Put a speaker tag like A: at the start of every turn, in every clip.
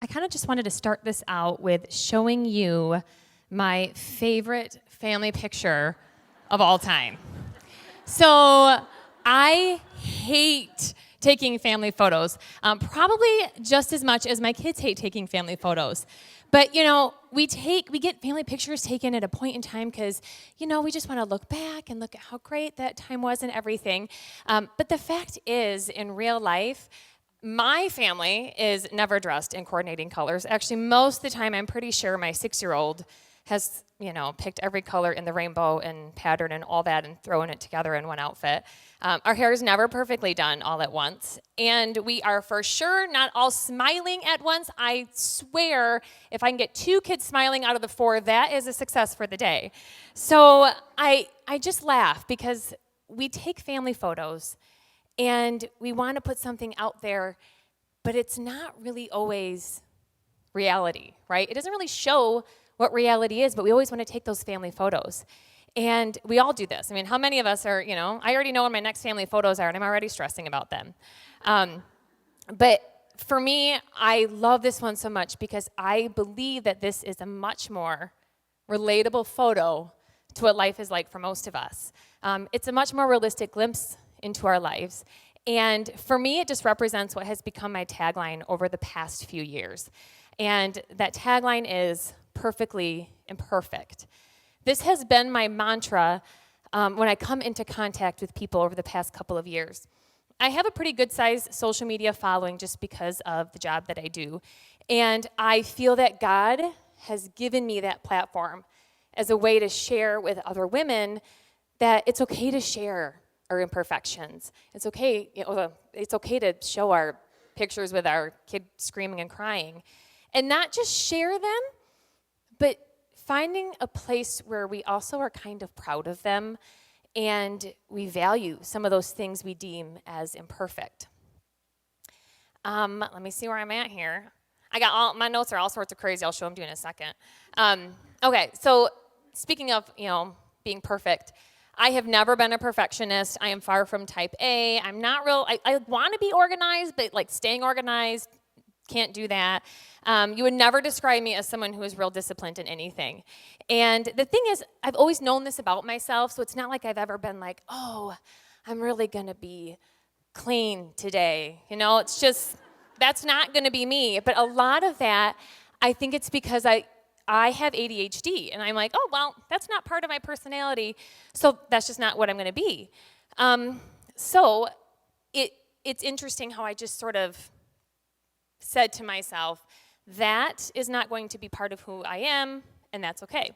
A: I kind of just wanted to start this out with showing you my favorite family picture of all time. So I hate taking family photos, probably just as much as my kids hate taking family photos. But, we get family pictures taken at a point in time because, we just want to look back and look at how great that time was and everything. But the fact is, in real life, my family is never dressed in coordinating colors. Actually, most of the time, I'm pretty sure my 6-year-old has, picked every color in the rainbow and pattern and all that and thrown it together in one outfit. Our hair is never perfectly done all at once. And we are for sure not all smiling at once. I swear, if I can get 2 kids smiling out of the 4, that is a success for the day. So I just laugh because we take family photos and we want to put something out there, but it's not really always reality, right? It doesn't really show what reality is, but we always want to take those family photos. And we all do this. I mean, how many of us are, I already know when my next family photos are, and I'm already stressing about them. But for me, I love this one so much because I believe that this is a much more relatable photo to what life is like for most of us. It's a much more realistic glimpse into our lives. And for me, it just represents what has become my tagline over the past few years. And that tagline is perfectly imperfect. This has been my mantra when I come into contact with people over the past couple of years. I have a pretty good-sized social media following just because of the job that I do. And I feel that God has given me that platform as a way to share with other women that it's okay to share our imperfections. It's okay, it's okay to show our pictures with our kid screaming and crying. And not just share them, but finding a place where we also are kind of proud of them and we value some of those things we deem as imperfect. Let me see where I'm at here. My notes are all sorts of crazy. I'll show them to you in a second. Okay, so speaking of, being perfect, I have never been a perfectionist. I am far from type A. I'm not I want to be organized, but staying organized, can't do that. You would never describe me as someone who is real disciplined in anything. And the thing is, I've always known this about myself, so it's not like I've ever been like, oh, I'm really going to be clean today. It's just, that's not going to be me. But a lot of that, I think it's because I have ADHD, and I'm like, oh, well, that's not part of my personality, so that's just not what I'm going to be. So it's interesting how I just sort of said to myself, that is not going to be part of who I am, and that's okay.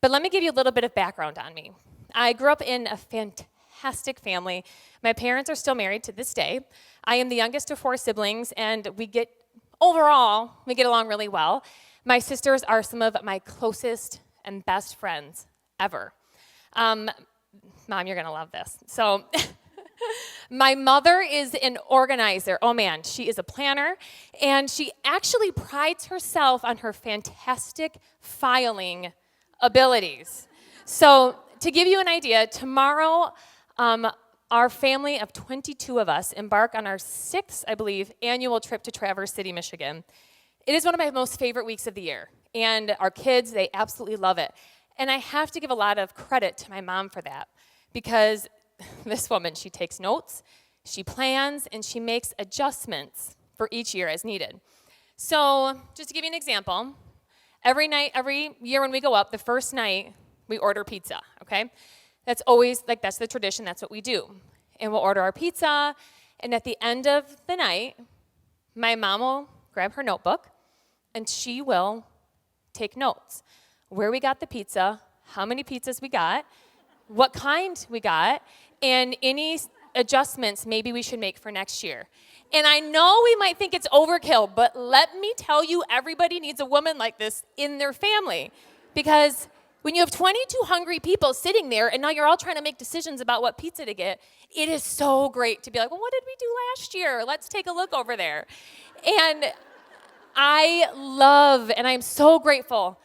A: But let me give you a little bit of background on me. I grew up in a fantastic family. My parents are still married to this day. I am the youngest of 4 siblings, and we get along really well. My sisters are some of my closest and best friends ever. Mom, you're going to love this. So my mother is an organizer. Oh, man, she is a planner, and she actually prides herself on her fantastic filing abilities. So to give you an idea, tomorrow our family of 22 of us embark on our 6th, I believe, annual trip to Traverse City, Michigan. It is one of my most favorite weeks of the year, and our kids, they absolutely love it. And I have to give a lot of credit to my mom for that, because this woman, she takes notes, she plans, and she makes adjustments for each year as needed. So just to give you an example, every year when we go up, the first night, we order pizza, okay? That's always, that's the tradition, that's what we do. And we'll order our pizza, and at the end of the night, my mom will grab her notebook, and she will take notes. Where we got the pizza, how many pizzas we got, what kind we got, and any adjustments maybe we should make for next year. And I know we might think it's overkill, but let me tell you, everybody needs a woman like this in their family. Because when you have 22 hungry people sitting there, and now you're all trying to make decisions about what pizza to get, it is so great to be like, well, what did we do last year? Let's take a look over there. And I love, and I'm so grateful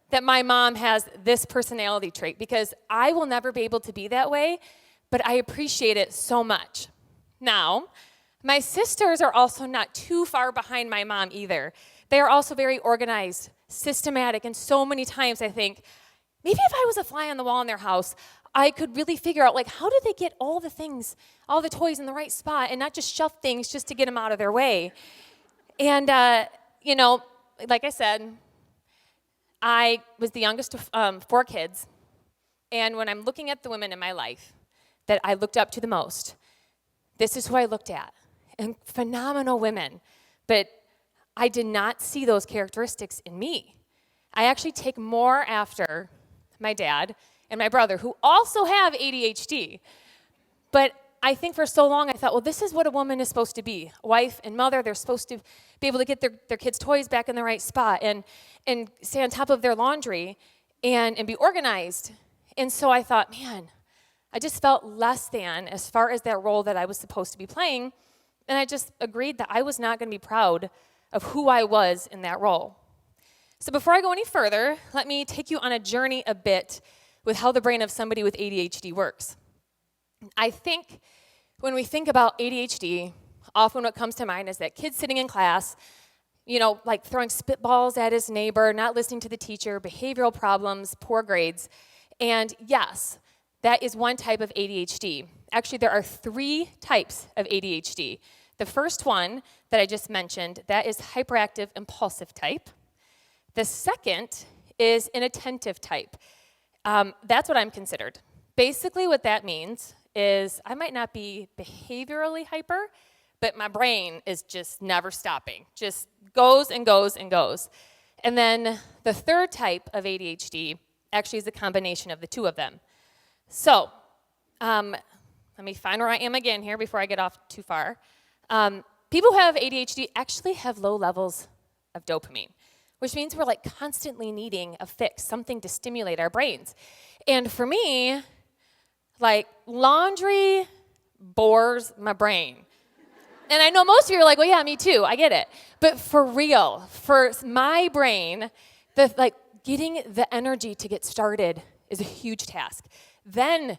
A: that my mom has this personality trait, because I will never be able to be that way, but I appreciate it so much. Now, my sisters are also not too far behind my mom either. They are also very organized, systematic, and so many times I think, maybe if I was a fly on the wall in their house, I could really figure out, like, how did they get all the things, all the toys in the right spot and not just shove things just to get them out of their way? And, like I said, I was the youngest of 4 kids. And when I'm looking at the women in my life that I looked up to the most, this is who I looked at. And phenomenal women. But I did not see those characteristics in me. I actually take more after my dad and my brother, who also have ADHD. But I think for so long I thought, well, this is what a woman is supposed to be. A wife and mother, they're supposed to be able to get their kids' toys back in the right spot and stay on top of their laundry and be organized. And so I thought, man, I just felt less than as far as that role that I was supposed to be playing. And I just agreed that I was not going to be proud of who I was in that role. So before I go any further, let me take you on a journey a bit with how the brain of somebody with ADHD works. I think when we think about ADHD, often what comes to mind is that kid sitting in class, like throwing spitballs at his neighbor, not listening to the teacher, behavioral problems, poor grades. And yes, that is one type of ADHD. Actually, there are 3 types of ADHD. The first one that I just mentioned, that is hyperactive impulsive type. The second is inattentive type. That's what I'm considered. Basically what that means is I might not be behaviorally hyper, but my brain is just never stopping. Just goes and goes and goes. And then the third type of ADHD actually is a combination of the 2 of them. So let me find where I am again here before I get off too far. People who have ADHD actually have low levels of dopamine, which means we're like constantly needing a fix, something to stimulate our brains. And for me, like laundry bores my brain. And I know most of you are like, well, yeah, me too, I get it. But for real, for my brain, getting the energy to get started is a huge task. Then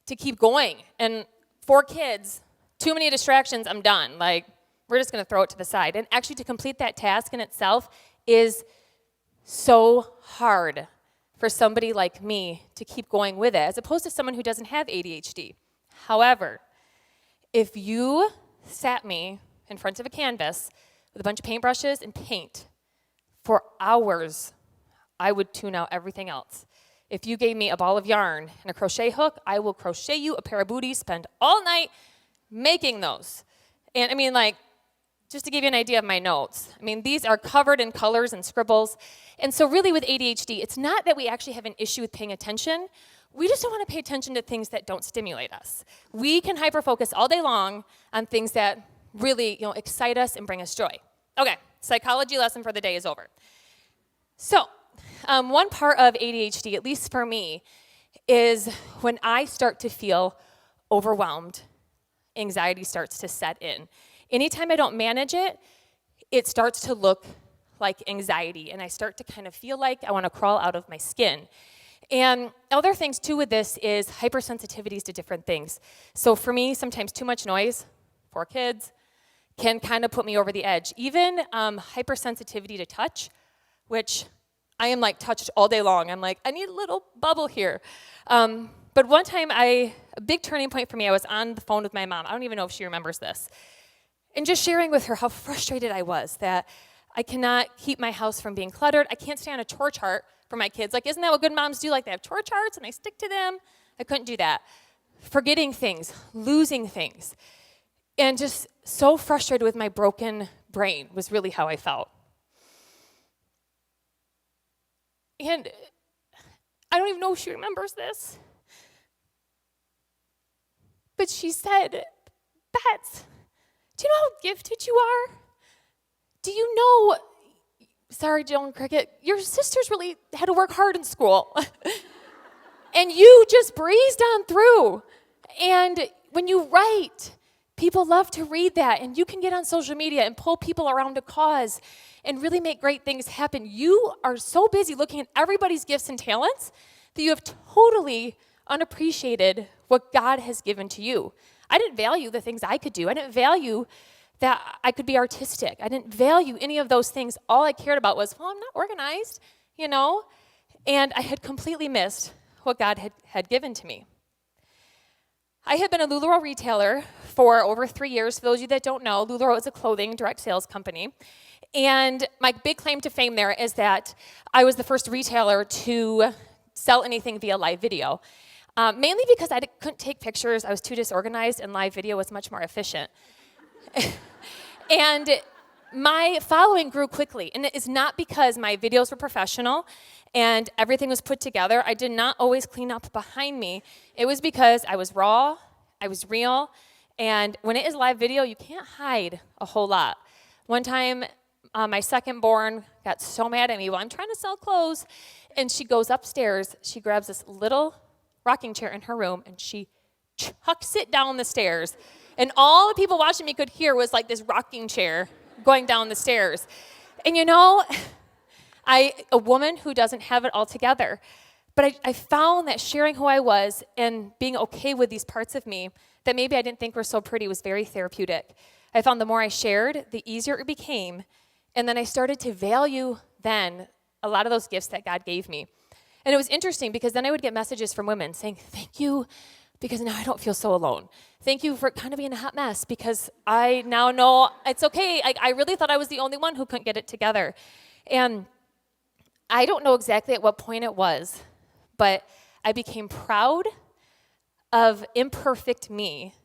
A: to keep going, and 4 kids, too many distractions, I'm done. Like, we're just gonna throw it to the side. And actually to complete that task in itself is so hard for somebody like me to keep going with it, as opposed to someone who doesn't have ADHD. However, if you sat me in front of a canvas with a bunch of paintbrushes and paint for hours, I would tune out everything else. If you gave me a ball of yarn and a crochet hook, I will crochet you a pair of booties, spend all night making those. And I mean, just to give you an idea of my notes, these are covered in colors and scribbles. And so really with ADHD, it's not that we actually have an issue with paying attention. We just don't want to pay attention to things that don't stimulate us. We can hyper-focus all day long on things that really, excite us and bring us joy. Okay, psychology lesson for the day is over. So, one part of ADHD, at least for me, is when I start to feel overwhelmed, anxiety starts to set in. Anytime I don't manage it, it starts to look like anxiety, and I start to kind of feel like I want to crawl out of my skin. And other things, too, with this is hypersensitivities to different things. So for me, sometimes too much noise, 4 kids, can kind of put me over the edge. Even hypersensitivity to touch, which I am touched all day long. I'm like, I need a little bubble here. But one time, a big turning point for me, I was on the phone with my mom. I don't even know if she remembers this. And just sharing with her how frustrated I was that I cannot keep my house from being cluttered. I can't stay on a chore chart for my kids. Isn't that what good moms do? They have chore charts and they stick to them. I couldn't do that. Forgetting things, losing things. And just so frustrated with my broken brain was really how I felt. And I don't even know if she remembers this. But she said, Bets, do you know how gifted you are? Do you know, sorry, Joan Cricket, your sisters really had to work hard in school. And you just breezed on through. And when you write, people love to read that. And you can get on social media and pull people around a cause and really make great things happen. You are so busy looking at everybody's gifts and talents that you have totally unappreciated what God has given to you. I didn't value the things I could do. I didn't value that I could be artistic. I didn't value any of those things. All I cared about was, well, I'm not organized, you know? And I had completely missed what God had given to me. I had been a LuLaRoe retailer for over 3 years. For those of you that don't know, LuLaRoe is a clothing direct sales company. And my big claim to fame there is that I was the first retailer to sell anything via live video. Mainly because I couldn't take pictures. I was too disorganized, and live video was much more efficient. And my following grew quickly. And it is not because my videos were professional and everything was put together. I did not always clean up behind me. It was because I was raw, I was real, and when it is live video, you can't hide a whole lot. One time, my second born got so mad at me while I'm trying to sell clothes, and she goes upstairs, she grabs this little rocking chair in her room, and she chucks it down the stairs. And all the people watching me could hear was like this rocking chair going down the stairs. And you know, a woman who doesn't have it all together. But I found that sharing who I was and being okay with these parts of me that maybe I didn't think were so pretty was very therapeutic. I found the more I shared, the easier it became. And then I started to value then a lot of those gifts that God gave me. And it was interesting because then I would get messages from women saying, thank you, because now I don't feel so alone. Thank you for kind of being a hot mess, because I now know it's okay. I really thought I was the only one who couldn't get it together. And I don't know exactly at what point it was, but I became proud of imperfect me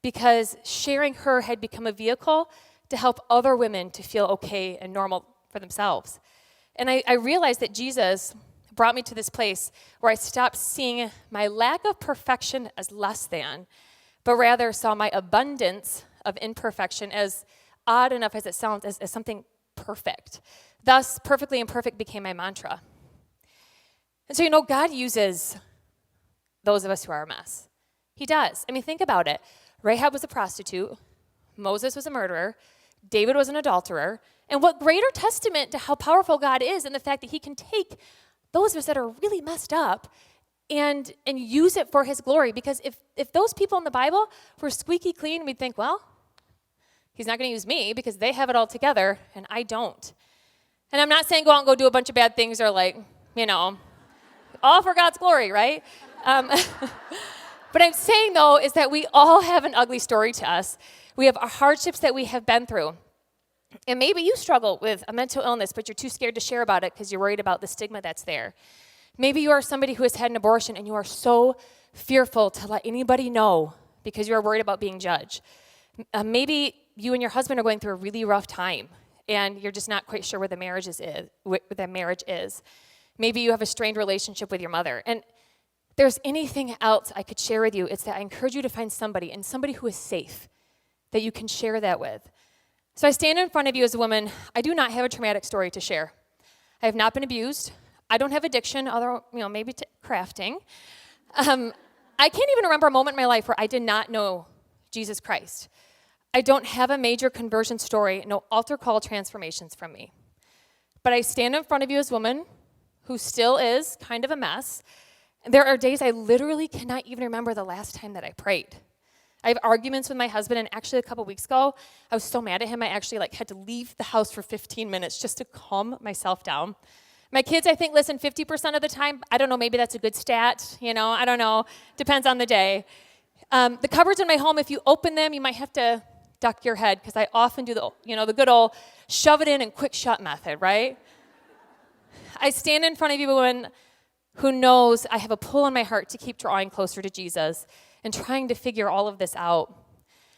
A: because sharing her had become a vehicle to help other women to feel okay and normal for themselves. And I realized that Jesus brought me to this place where I stopped seeing my lack of perfection as less than, but rather saw my abundance of imperfection, as odd enough as it sounds, as something perfect. Thus, perfectly imperfect became my mantra. And so, you know, God uses those of us who are a mess. He does. I mean, think about it. Rahab was a prostitute. Moses was a murderer. David was an adulterer. And what greater testament to how powerful God is, and the fact that he can take those of us that are really messed up and use it for his glory. Because if those people in the Bible were squeaky clean, we'd think, well, he's not going to use me because they have it all together and I don't. And I'm not saying go out and go do a bunch of bad things or like, you know, all for God's glory, right? But I'm saying, though, is that we all have an ugly story to us. We have our hardships that we have been through. And maybe you struggle with a mental illness, but you're too scared to share about it because you're worried about the stigma that's there. Maybe you are somebody who has had an abortion and you are so fearful to let anybody know because you are worried about being judged. Maybe you and your husband are going through a really rough time and you're just not quite sure where the marriage is. Maybe you have a strained relationship with your mother. And if there's anything else I could share with you, it's that I encourage you to find somebody who is safe that you can share that with. So I stand in front of you as a woman. I do not have a traumatic story to share. I have not been abused. I don't have addiction, although, maybe to crafting. I can't even remember a moment in my life where I did not know Jesus Christ. I don't have a major conversion story, no altar call transformations from me. But I stand in front of you as a woman who still is kind of a mess. There are days I literally cannot even remember the last time that I prayed. I have arguments with my husband, and actually a couple weeks ago, I was so mad at him, I actually had to leave the house for 15 minutes just to calm myself down. My kids, I think, listen 50% of the time. I don't know, maybe that's a good stat, I don't know. Depends on the day. The cupboards in my home, if you open them, you might have to duck your head, because I often do the good old shove it in and quick shut method, right? I stand in front of you, woman who knows I have a pull in my heart to keep drawing closer to Jesus and trying to figure all of this out.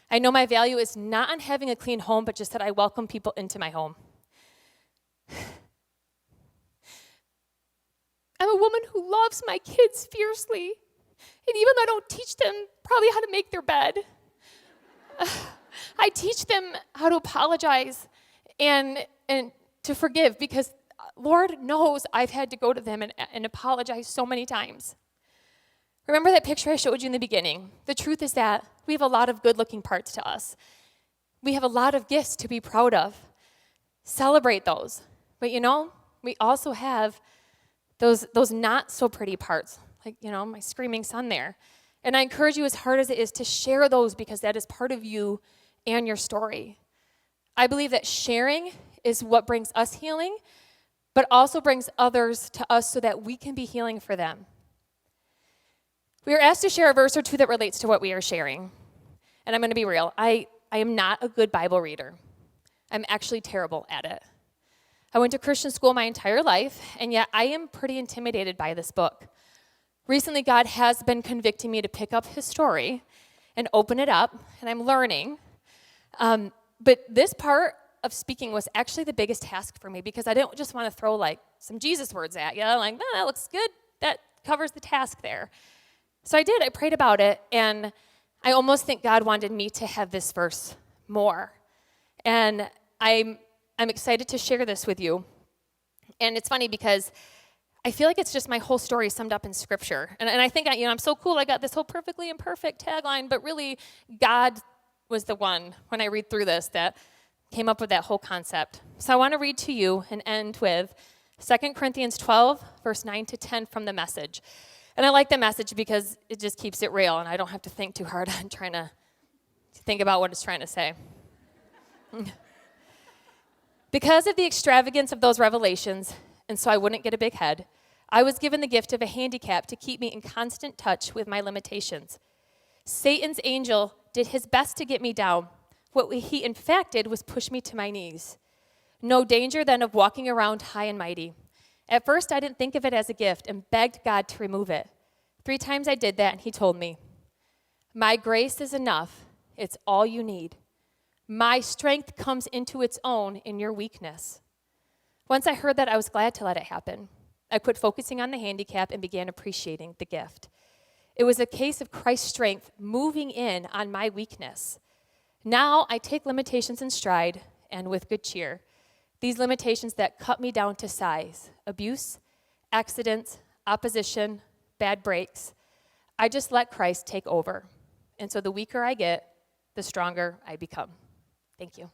A: I know my value is not on having a clean home, but just that I welcome people into my home. I'm a woman who loves my kids fiercely. And even though I don't teach them probably how to make their bed, I teach them how to apologize and to forgive, because Lord knows I've had to go to them and apologize so many times. Remember that picture I showed you in the beginning? The truth is that we have a lot of good-looking parts to us. We have a lot of gifts to be proud of. Celebrate those. But we also have those not so pretty parts, like, my screaming son there. And I encourage you, as hard as it is, to share those, because that is part of you and your story. I believe that sharing is what brings us healing, but also brings others to us so that we can be healing for them. We are asked to share a verse or two that relates to what we are sharing. And I'm going to be real. I am not a good Bible reader. I'm actually terrible at it. I went to Christian school my entire life, and yet I am pretty intimidated by this book. Recently, God has been convicting me to pick up his story and open it up, and I'm learning. But this part of speaking was actually the biggest task for me because I didn't just want to throw like some Jesus words at you, like, that looks good. That covers the task there. So I did. I prayed about it, and I almost think God wanted me to have this verse more. And I'm excited to share this with you. And it's funny because I feel like it's just my whole story summed up in Scripture. And I think, I'm so cool. I got this whole perfectly imperfect tagline, but really, God was the one, when I read through this, that came up with that whole concept. So I want to read to you and end with 2 Corinthians 12, verse 9 to 10 from the Message. And I like the Message because it just keeps it real, and I don't have to think too hard on trying to think about what it's trying to say. Because of the extravagance of those revelations, and so I wouldn't get a big head, I was given the gift of a handicap to keep me in constant touch with my limitations. Satan's angel did his best to get me down. What he in fact did was push me to my knees. No danger then of walking around high and mighty. At first, I didn't think of it as a gift and begged God to remove it. 3 times I did that, and he told me, "My grace is enough. It's all you need. My strength comes into its own in your weakness." Once I heard that, I was glad to let it happen. I quit focusing on the handicap and began appreciating the gift. It was a case of Christ's strength moving in on my weakness. Now I take limitations in stride and with good cheer. These limitations that cut me down to size, abuse, accidents, opposition, bad breaks, I just let Christ take over. And so the weaker I get, the stronger I become. Thank you.